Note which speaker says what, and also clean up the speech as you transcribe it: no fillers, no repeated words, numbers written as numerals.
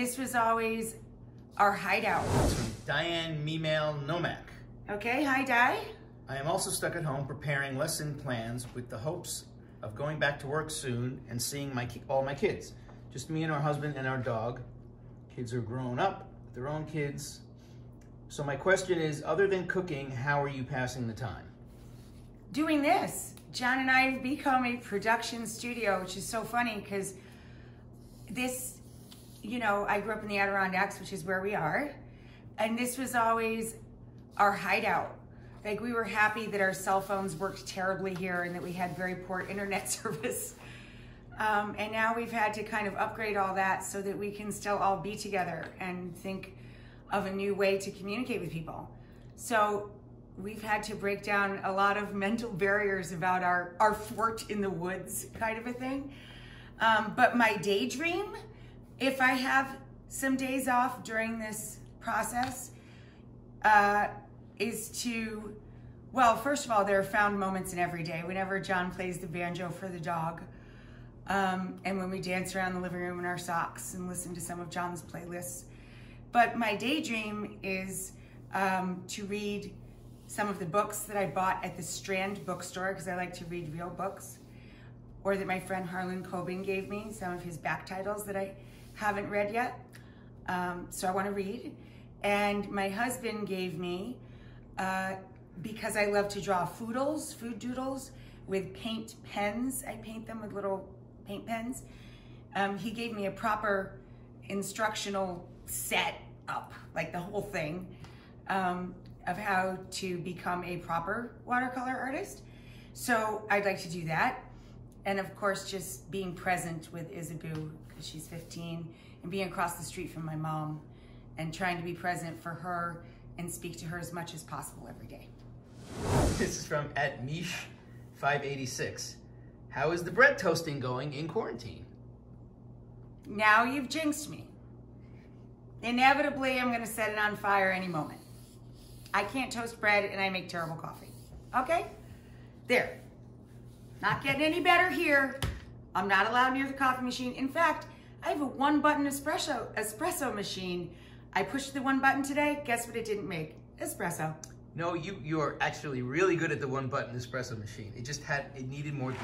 Speaker 1: this was always our hideout.
Speaker 2: It's from Diane Memail Nomak.
Speaker 1: Okay, hi Di.
Speaker 2: I am also stuck at home preparing lesson plans with the hopes of going back to work soon and seeing all my kids. Just me and our husband and our dog. Kids are grown up with their own kids. So my question is, other than cooking, how are you passing the time?
Speaker 1: Doing this. John and I have become a production studio, which is so funny because this, you know, I grew up in the Adirondacks, which is where we are, and this was always our hideout. Like, we were happy that our cell phones worked terribly here and that we had very poor internet service. And now we've had to kind of upgrade all that so that we can still all be together and think of a new way to communicate with people. So we've had to break down a lot of mental barriers about our fort in the woods kind of a thing. But my daydream, if I have some days off during this process, is to, well, first of all, there are found moments in every day. Whenever John plays the banjo for the dog, and when we dance around the living room in our socks and listen to some of John's playlists. But my daydream is to read some of the books that I bought at the Strand bookstore, because I like to read real books, or that my friend Harlan Coben gave me, some of his back titles that I haven't read yet. So I want to read. And my husband gave me, because I love to draw food doodles with paint pens. I paint them with little paint pens. He gave me a proper instructional set up, like the whole thing, of how to become a proper watercolor artist. So I'd like to do that. And of course, just being present with Isabeau, because she's 15, and being across the street from my mom and trying to be present for her and speak to her as much as possible every day.
Speaker 2: This is from @Mish586. How is the bread toasting going in quarantine?
Speaker 1: Now you've jinxed me. Inevitably, I'm gonna set it on fire any moment. I can't toast bread and I make terrible coffee. Okay? There. Not getting any better here. I'm not allowed near the coffee machine. In fact, I have a one-button espresso machine. I pushed the one button today. Guess what it didn't make? Espresso.
Speaker 2: No, you're actually really good at the one-button espresso machine. It needed more beans.